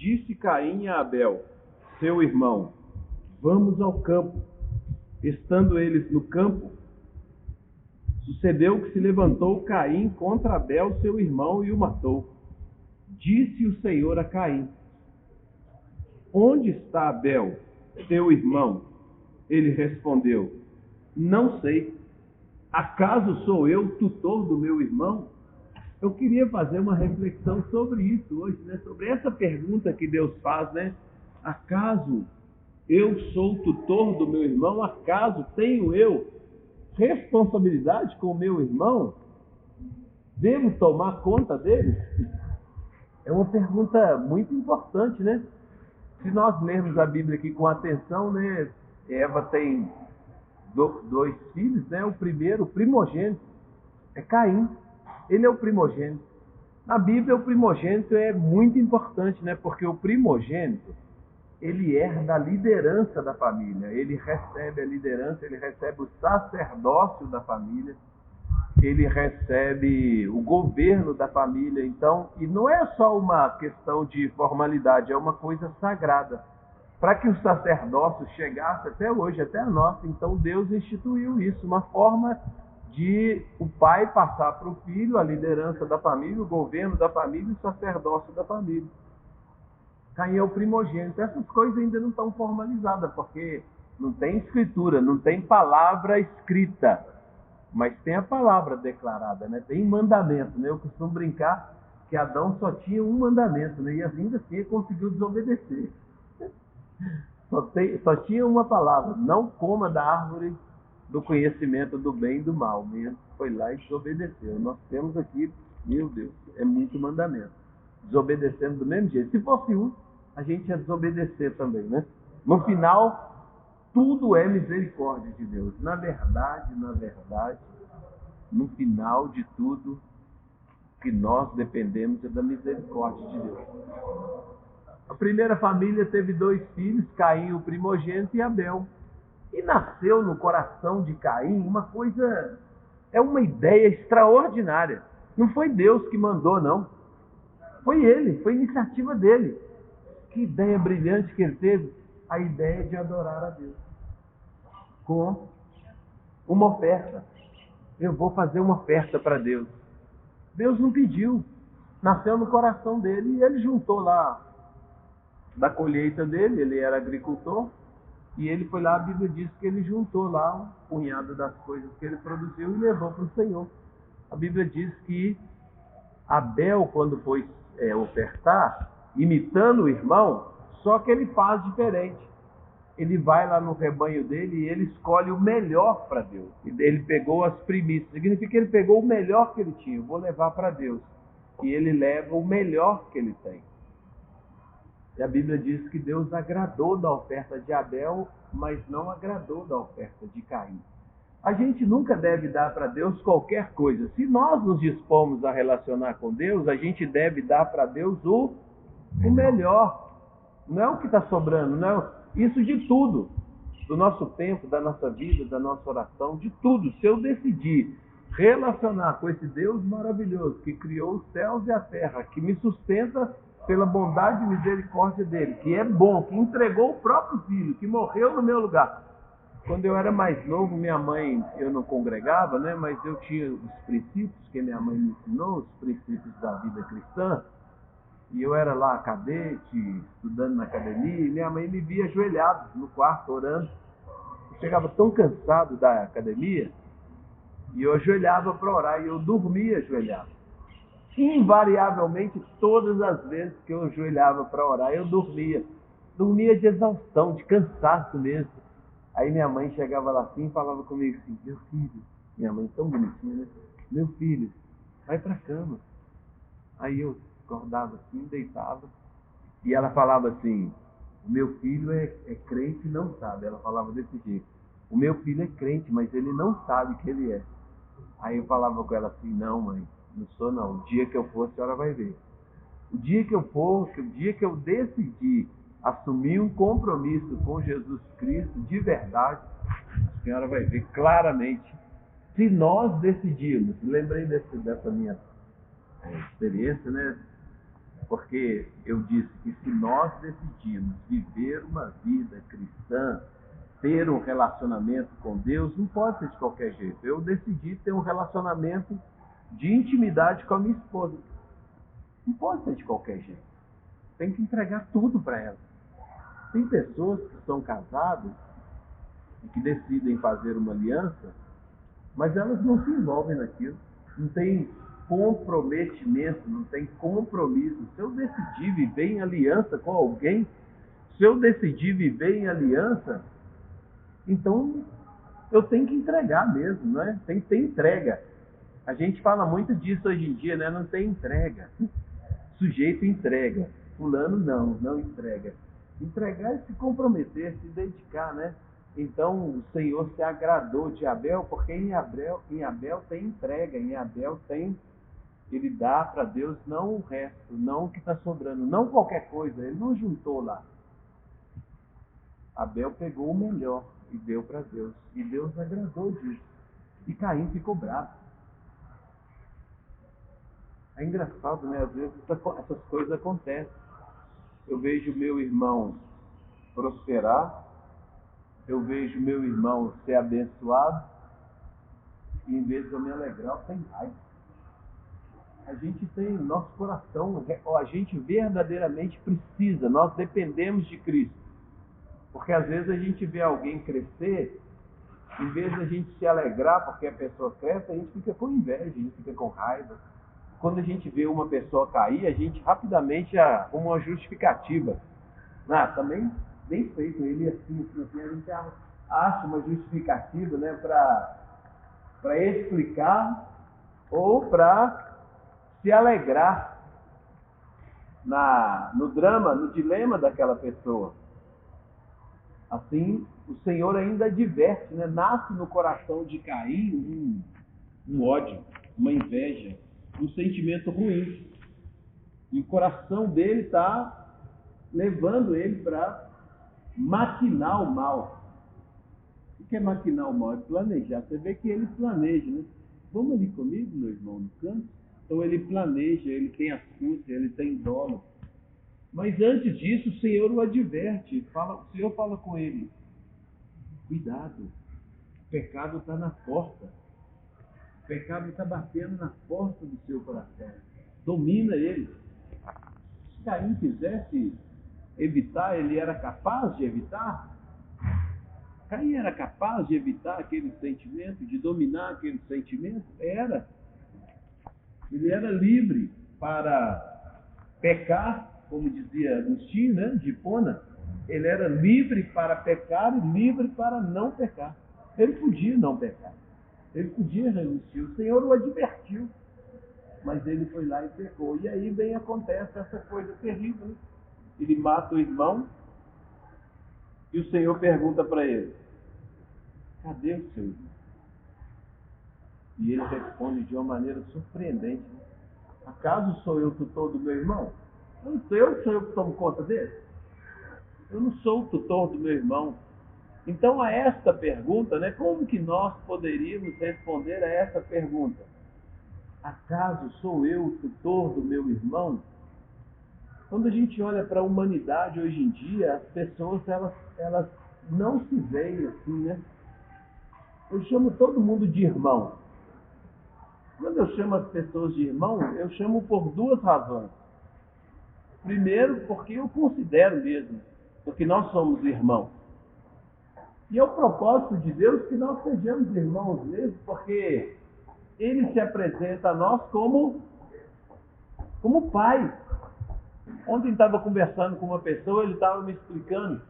Disse Caim a Abel, seu irmão: vamos ao campo. Estando eles no campo, sucedeu que se levantou Caim contra Abel, seu irmão, e o matou. Disse o Senhor a Caim: onde está Abel, teu irmão? Ele respondeu: não sei. Acaso sou eu tutor do meu irmão? Eu queria fazer uma reflexão sobre isso hoje, né? Sobre essa pergunta que Deus faz, né? Acaso eu sou tutor do meu irmão? Acaso tenho eu responsabilidade com o meu irmão? Devo tomar conta dele? É uma pergunta muito importante, né? Se nós lermos a Bíblia aqui com atenção, né? Eva tem dois filhos, né? O primeiro, o primogênito, é Caim. Ele é o primogênito. Na Bíblia, o primogênito é muito importante, né? Porque o primogênito, ele herda a liderança da família. Ele recebe a liderança, ele recebe o sacerdócio da família, ele recebe o governo da família. Então, e não é só uma questão de formalidade, é uma coisa sagrada. Para que o sacerdócio chegasse até hoje, até a nossa, então Deus instituiu isso, uma forma de o pai passar para o filho a liderança da família, o governo da família e o sacerdócio da família. Caim é o primogênito. Essas coisas ainda não estão formalizadas, porque não tem escritura, não tem palavra escrita, mas tem a palavra declarada, né? Tem mandamento, né? Eu costumo brincar que Adão só tinha um mandamento, né? E ainda assim ele conseguiu desobedecer. Só tinha uma palavra: não coma da árvore do conhecimento do bem e do mal. Mesmo foi lá e desobedeceu. Nós temos aqui, meu Deus, é muito mandamento. Desobedecendo do mesmo jeito. Se fosse um, a gente ia desobedecer também, né? No final, tudo é misericórdia de Deus. Na verdade, no final de tudo, que nós dependemos é da misericórdia de Deus. A primeira família teve 2 filhos, Caim, o primogênito, e Abel. E nasceu no coração de Caim uma coisa, é uma ideia extraordinária. Não foi Deus que mandou, não. Foi ele, foi iniciativa dele. Que ideia brilhante que ele teve. A ideia de adorar a Deus com uma oferta. Eu vou fazer uma oferta para Deus. Deus não pediu. Nasceu no coração dele e ele juntou lá da colheita dele. Ele era agricultor. E ele foi lá, a Bíblia diz que ele juntou lá um punhado das coisas que ele produziu e levou para o Senhor. A Bíblia diz que Abel, quando foi ofertar, imitando o irmão, só que ele faz diferente. Ele vai lá no rebanho dele e ele escolhe o melhor para Deus. Ele pegou as primícias, significa que ele pegou o melhor que ele tinha. Eu vou levar para Deus. E ele leva o melhor que ele tem. E a Bíblia diz que Deus agradou da oferta de Abel, mas não agradou da oferta de Caim. A gente nunca deve dar para Deus qualquer coisa. Se nós nos dispomos a relacionar com Deus, a gente deve dar para Deus o melhor. Não é o que está sobrando, não é isso de tudo. Do nosso tempo, da nossa vida, da nossa oração, de tudo. Se eu decidir relacionar com esse Deus maravilhoso, que criou os céus e a terra, que me sustenta pela bondade e misericórdia dele, que é bom, que entregou o próprio filho, que morreu no meu lugar. Quando eu era mais novo, minha mãe, eu não congregava, né? Mas eu tinha os princípios que minha mãe me ensinou, os princípios da vida cristã, e eu era lá cadete, estudando na academia, e minha mãe me via ajoelhado no quarto, orando. Eu chegava tão cansado da academia, e eu ajoelhava para orar, e eu dormia ajoelhado. Invariavelmente, todas as vezes que eu ajoelhava para orar, eu dormia. Dormia de exaustão, de cansaço mesmo. Aí minha mãe chegava lá assim e falava comigo assim: meu filho, minha mãe tão bonitinha, né? Meu filho, vai para a cama. Aí eu acordava assim, deitava, e ela falava assim: o meu filho é crente e não sabe. Ela falava desse jeito: o meu filho é crente, mas ele não sabe que ele é. Aí eu falava com ela assim: não, mãe, não sou não. O dia que eu for, a senhora vai ver. O dia que eu for, o dia que eu decidir assumir um compromisso com Jesus Cristo de verdade, a senhora vai ver claramente. Se nós decidirmos, lembrei dessa minha experiência, né? Porque eu disse que se nós decidimos viver uma vida cristã, ter um relacionamento com Deus, não pode ser de qualquer jeito. Eu decidi ter um relacionamento de intimidade com a minha esposa. Não pode ser de qualquer jeito. Tem que entregar tudo para ela. Tem pessoas que são casadas e que decidem fazer uma aliança, mas elas não se envolvem naquilo. Não tem comprometimento, não tem compromisso. Se eu decidir viver em aliança com alguém, se eu decidir viver em aliança, então eu tenho que entregar mesmo, não é? Tem que ter entrega. A gente fala muito disso hoje em dia, né? Não tem entrega. Sujeito entrega. Fulano não entrega. Entregar é se comprometer, se dedicar, né? Então o Senhor se agradou de Abel, porque em Abel tem entrega, em Abel ele dá para Deus não o resto, não o que está sobrando, não qualquer coisa, ele não juntou lá. Abel pegou o melhor e deu para Deus, e Deus agradou disso. E Caim ficou bravo. É engraçado, né? Às vezes essas coisas acontecem. Eu vejo meu irmão prosperar, eu vejo meu irmão ser abençoado, e em vez de eu me alegrar, eu tenho raiva. A gente tem nosso coração, a gente verdadeiramente precisa, nós dependemos de Cristo. Porque às vezes a gente vê alguém crescer, em vez de a gente se alegrar porque a pessoa cresce, a gente fica com inveja, a gente fica com raiva. Quando a gente vê uma pessoa cair, a gente rapidamente arruma uma justificativa. Também bem feito, ele assim, a gente acha uma justificativa, né, para explicar ou para se alegrar no drama, no dilema daquela pessoa. Assim, o Senhor ainda adverte, né? Nasce no coração de Caim um ódio, uma inveja, um sentimento ruim. E o coração dele está levando ele para maquinar o mal. O que é maquinar o mal? É planejar. Você vê que ele planeja, né? Vamos ali comigo, meu irmão, no canto? Então ele planeja, ele tem astúcia, ele tem dolo. Mas antes disso, o Senhor o adverte. O Senhor fala com ele: cuidado, o pecado está na porta. O pecado está batendo na porta do seu coração. Domina ele. Se Caim quisesse evitar, ele era capaz de evitar? Caim era capaz de evitar aquele sentimento, de dominar aquele sentimento? Era. Ele era livre para pecar, como dizia Agostinho, né, de Hipona. Ele era livre para pecar e livre para não pecar. Ele podia não pecar. Ele podia resistir. O Senhor o advertiu. Mas ele foi lá e pecou. E aí bem acontece essa coisa terrível, né? Ele mata o irmão e o Senhor pergunta para ele: cadê o seu irmão? E ele responde de uma maneira surpreendente: acaso sou eu o tutor do meu irmão? Não sou eu que tomo conta dele? Eu não sou o tutor do meu irmão. Então, a esta pergunta, né, como que nós poderíamos responder a essa pergunta? Acaso sou eu o tutor do meu irmão? Quando a gente olha para a humanidade hoje em dia, as pessoas elas não se veem assim, né? Eu chamo todo mundo de irmão. Quando eu chamo as pessoas de irmão, eu chamo por duas razões. Primeiro, porque eu considero mesmo, porque nós somos irmãos. E é o propósito de Deus que nós sejamos irmãos mesmo, porque Ele se apresenta a nós como Pai. Ontem estava conversando com uma pessoa, ele estava me explicando,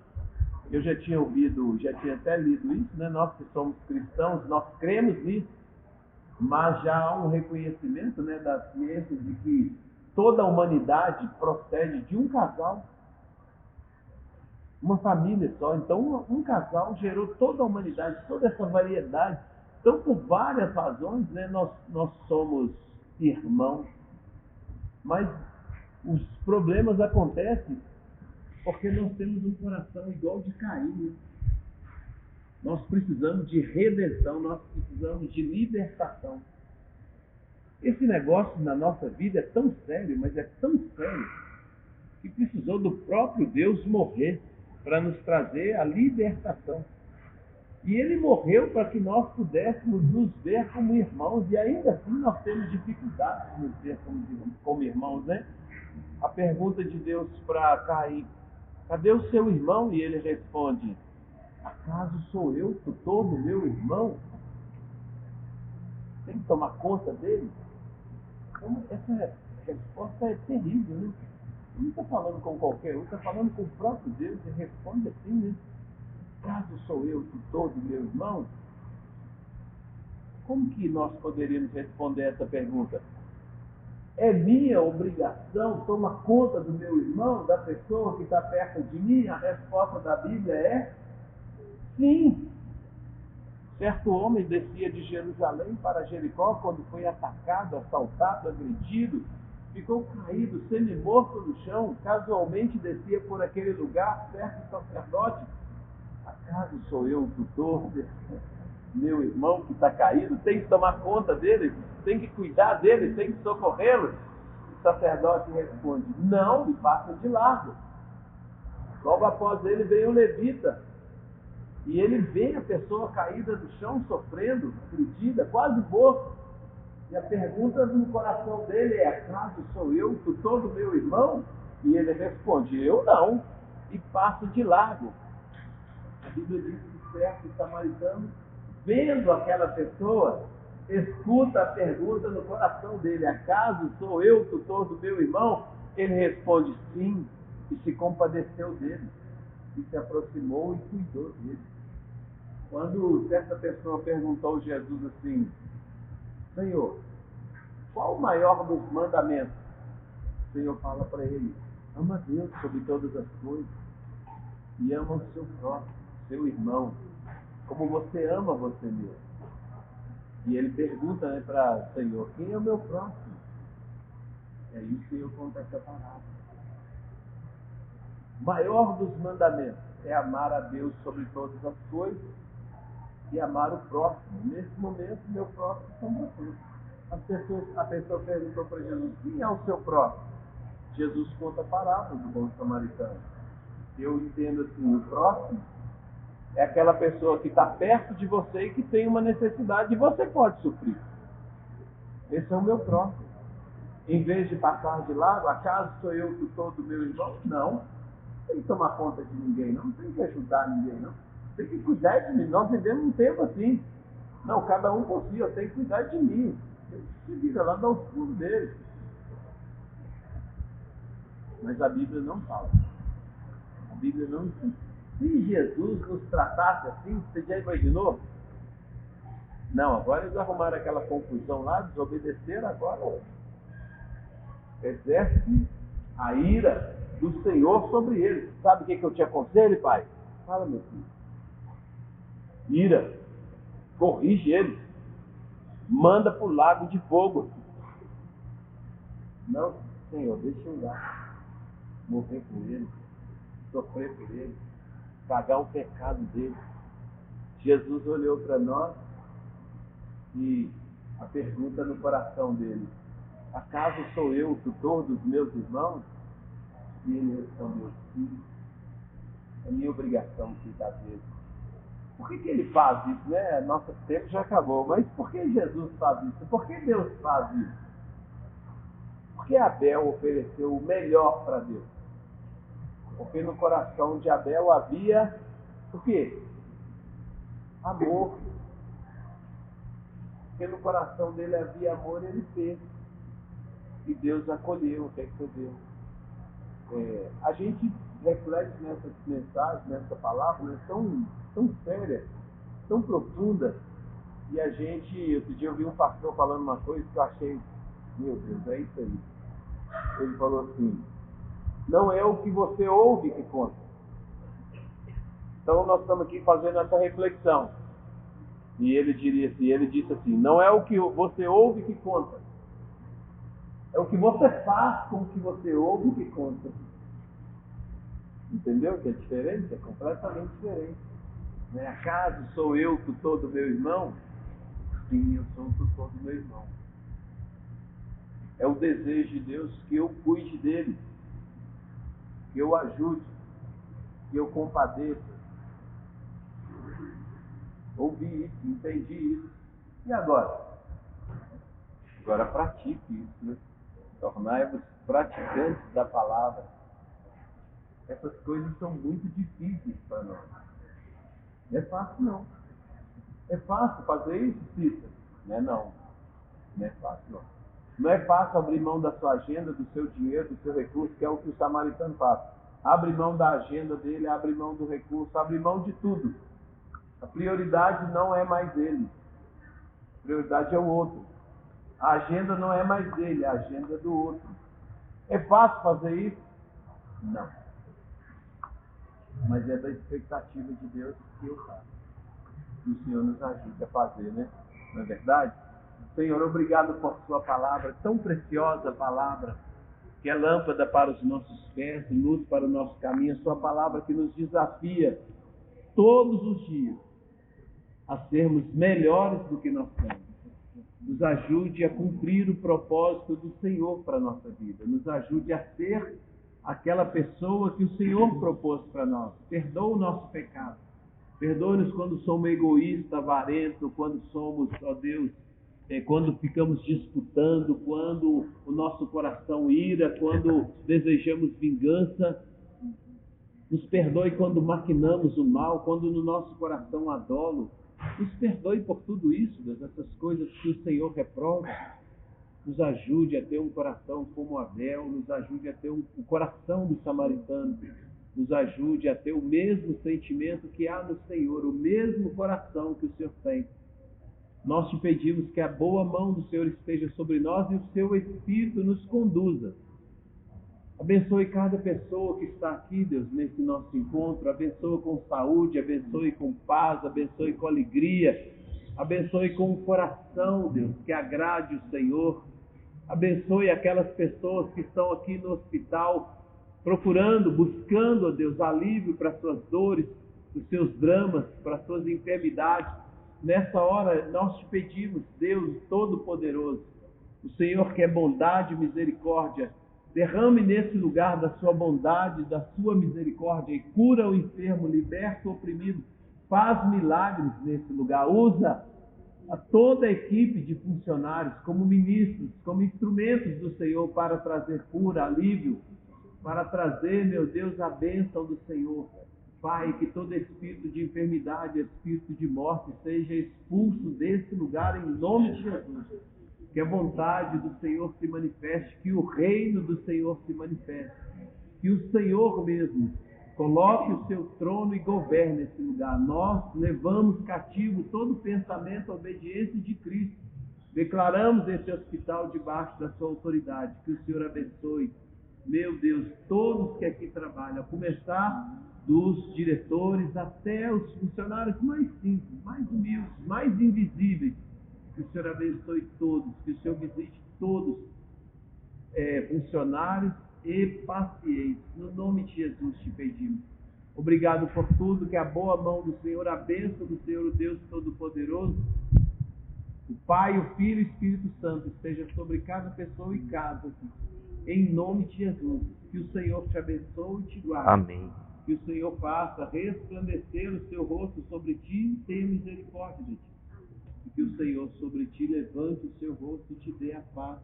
eu já tinha até lido isso, né? Nós que somos cristãos, nós cremos nisso, mas já há um reconhecimento, né, da ciência de que toda a humanidade procede de um casal, uma família só. Então, um casal gerou toda a humanidade, toda essa variedade. Então, por várias razões, né, nós somos irmãos. Mas os problemas acontecem porque nós temos um coração igual de Caim, né? Nós precisamos de redenção, nós precisamos de libertação. Esse negócio na nossa vida é tão sério, mas é tão sério, que precisou do próprio Deus morrer para nos trazer a libertação. E ele morreu para que nós pudéssemos nos ver como irmãos, e ainda assim nós temos dificuldade de nos ver como irmãos, né? A pergunta de Deus para Caim: cadê o seu irmão? E ele responde: acaso sou eu tutor do meu irmão? Tem que tomar conta dele? Então, essa resposta é terrível, né? Ele não está falando com qualquer um, está falando com o próprio Deus, e responde assim, né? Acaso sou eu tutor do meu irmão? Como que nós poderíamos responder essa pergunta? É minha obrigação tomar conta do meu irmão, da pessoa que está perto de mim? A resposta da Bíblia é sim. Certo homem descia de Jerusalém para Jericó quando foi atacado, assaltado, agredido, ficou caído, semi-morto no chão. Casualmente descia por aquele lugar certo sacerdote. Acaso sou eu o tutor desse meu irmão que está caído? Tem que tomar conta dele, tem que cuidar dele, tem que socorrê-lo? O sacerdote responde: não, e passa de largo. Logo após ele veio o levita, e ele vê a pessoa caída no chão, sofrendo, agredida, quase morto. E a pergunta no coração dele é: acaso sou eu o tutor do meu irmão? E ele responde: eu não, e passa de largo. A Bíblia diz que o certo samaritano, vendo aquela pessoa, escuta a pergunta no coração dele: acaso sou eu o tutor do meu irmão? Ele responde sim, e se compadeceu dele, e se aproximou e cuidou dele. Quando certa pessoa perguntou a Jesus assim: Senhor, qual o maior dos mandamentos? O Senhor fala para ele: ama a Deus sobre todas as coisas e ama o seu próximo, seu irmão, como você ama você mesmo. E ele pergunta, né, para o Senhor: quem é o meu próximo? E aí o Senhor conta essa palavra. O maior dos mandamentos é amar a Deus sobre todas as coisas e amar o próximo. Nesse momento, meu próximo são vocês. A pessoa perguntou para Jesus: quem é o seu próximo? Jesus conta a parábola do bom samaritano. Eu entendo assim: o próximo é aquela pessoa que está perto de você e que tem uma necessidade e você pode suprir. Esse é o meu próximo. Em vez de passar de lado: acaso sou eu o tutor do meu irmão? Não tem que tomar conta de ninguém, não tem que ajudar ninguém, não. Tem que cuidar de mim. Nós vivemos um tempo assim. Não, cada um por si, eu tenho que cuidar de mim. Ele se vira lá, dá os pulos dele. Mas a Bíblia não fala. A Bíblia não ensina. Se Jesus nos tratasse assim, você já imaginou? Não, agora eles arrumaram aquela confusão lá, desobedeceram, agora exerce a ira do Senhor sobre eles. Sabe o que eu te aconselho, pai? Fala, meu filho. Ira. Corrige eles. Manda para o lago de fogo. Não, Senhor, deixa eu ir lá. Morrer por eles. Sofrer por eles. Pagar o pecado deles. Jesus olhou para nós e a pergunta no coração dele: acaso sou eu o tutor dos meus irmãos? E ele respondeu: sim, é minha obrigação cuidar deles. Por que ele faz isso, né? Nosso tempo já acabou, mas por que Jesus faz isso? Por que Deus faz isso? Por que Abel ofereceu o melhor para Deus? Porque no coração de Abel havia o quê? Amor. Porque no coração dele havia amor e ele fez. E Deus acolheu, recebeu. A gente reflete nessas mensagens, nessa palavra, né, tão séria, tão profunda, e a gente, outro dia eu vi um pastor falando uma coisa que eu achei, meu Deus, é isso aí. Ele falou assim: não é o que você ouve que conta. Então nós estamos aqui fazendo essa reflexão. E ele disse assim: não é o que você ouve que conta, é o que você faz com o que você ouve que conta. Entendeu que é diferente? É completamente diferente. Né? Acaso sou eu o tutor do meu irmão? Sim, eu sou o tutor do meu irmão. É o desejo de Deus que eu cuide dele. que eu ajude, que eu compadeça. Ouvi isso, entendi isso. E agora? Agora pratique isso, né? Tornai-vos praticantes da palavra. Essas coisas são muito difíceis para nós. Não é fácil, não. É fácil fazer isso, Cícero? Não é, não. Não é fácil, não. Não é fácil abrir mão da sua agenda, do seu dinheiro, do seu recurso, que é o que o samaritano faz. Abre mão da agenda dele, abre mão do recurso, abre mão de tudo. A prioridade não é mais ele. A prioridade é o outro. A agenda não é mais dele, a agenda é do outro. É fácil fazer isso? Não. Mas é da expectativa de Deus que eu faço. Que o Senhor nos ajude a fazer, né? Não é verdade? Senhor, obrigado por sua palavra, tão preciosa palavra, que é lâmpada para os nossos pés, luz para o nosso caminho, a sua palavra que nos desafia todos os dias a sermos melhores do que nós somos. Nos ajude a cumprir o propósito do Senhor para a nossa vida. Nos ajude a ser aquela pessoa que o Senhor propôs para nós. Perdoa o nosso pecado. Perdoa-nos quando somos egoístas, avarentos, quando somos, ó Deus, quando ficamos disputando, quando o nosso coração ira, quando desejamos vingança. Nos perdoe quando maquinamos o mal, quando no nosso coração há dolo. Nos perdoe por tudo isso, Deus, essas coisas que o Senhor reprova. Nos ajude a ter um coração como Abel, nos ajude a ter o coração do samaritano, nos ajude a ter o mesmo sentimento que há no Senhor, o mesmo coração que o Senhor tem. Nós te pedimos que a boa mão do Senhor esteja sobre nós e o seu Espírito nos conduza. Abençoe cada pessoa que está aqui, Deus, nesse nosso encontro. Abençoe com saúde, abençoe com paz, abençoe com alegria. Abençoe com o coração, Deus, que agrade o Senhor. Abençoe aquelas pessoas que estão aqui no hospital, procurando, buscando, ó Deus, alívio para suas dores, para os seus dramas, para as suas enfermidades. Nessa hora, nós te pedimos, Deus Todo-Poderoso, o Senhor que é bondade e misericórdia, derrame nesse lugar da sua bondade, da sua misericórdia e cura o enfermo, liberta o oprimido, faz milagres nesse lugar. Usa a toda a equipe de funcionários como ministros, como instrumentos do Senhor para trazer cura, alívio, para trazer, meu Deus, a bênção do Senhor. Pai, que todo espírito de enfermidade, espírito de morte seja expulso desse lugar em nome de Jesus. Que a vontade do Senhor se manifeste, que o reino do Senhor se manifeste, que o Senhor mesmo coloque o seu trono e governe esse lugar. Nós levamos cativo todo pensamento à obediência de Cristo. Declaramos esse hospital debaixo da sua autoridade. Que o Senhor abençoe, meu Deus, todos que aqui trabalham, a começar dos diretores até os funcionários mais simples, mais humildes, mais invisíveis. Que o Senhor abençoe todos, que o Senhor visite todos, funcionários e pacientes. No nome de Jesus te pedimos. Obrigado por tudo, que a boa mão do Senhor, a bênção do Senhor, o Deus Todo-Poderoso, o Pai, o Filho e o Espírito Santo esteja sobre cada pessoa e casa aqui. Em nome de Jesus. Que o Senhor te abençoe e te guarde. Amém. Que o Senhor faça resplandecer o seu rosto sobre ti e tenha misericórdia de ti. E que o Senhor sobre ti levante o seu rosto e te dê a paz.